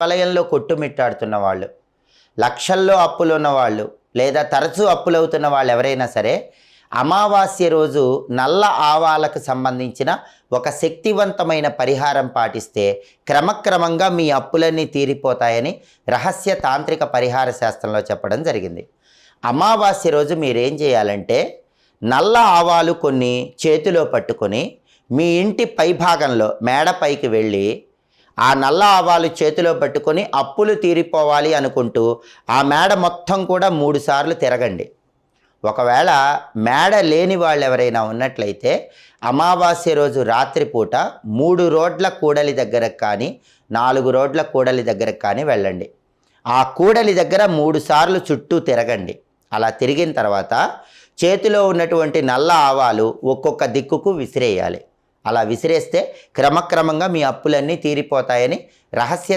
వలయంలో కొట్టుమిట్టాడుతున్న వాళ్ళు, లక్షల్లో అప్పులు ఉన్నవాళ్ళు, లేదా తరచూ అప్పులవుతున్న వాళ్ళు ఎవరైనా సరే అమావాస్య రోజు నల్ల ఆవాలకు సంబంధించిన ఒక శక్తివంతమైన పరిహారం పాటిస్తే క్రమక్రమంగా మీ అప్పులన్నీ తీరిపోతాయని రహస్య తాంత్రిక పరిహార శాస్త్రంలో చెప్పడం జరిగింది. అమావాస్య రోజు మీరేం చేయాలంటే నల్ల ఆవాలు కొన్ని చేతిలో పట్టుకొని మీ ఇంటి పైభాగంలో మేడపైకి వెళ్ళి ఆ నల్ల ఆవాలు చేతిలో పట్టుకొని అప్పులు తీరిపోవాలి అనుకుంటూ ఆ మేడ మొత్తం కూడా 3 సార్లు తిరగండి. ఒకవేళ మేడ లేని వాళ్ళు ఎవరైనా ఉన్నట్లయితే అమావాస్య రోజు రాత్రిపూట 3 రోడ్ల కూడలి దగ్గరకు కానీ 4 రోడ్ల కూడలి దగ్గరకు కానీ వెళ్ళండి. ఆ కూడలి దగ్గర 3 సార్లు చుట్టూ తిరగండి. అలా తిరిగిన తర్వాత చేతిలో ఉన్నటువంటి నల్ల ఆవాలు ఒక్కొక్క దిక్కుకు విసిరేయాలి. అలా విసిరేస్తే క్రమక్రమంగా మీ అప్పులన్నీ తీరిపోతాయని రహస్య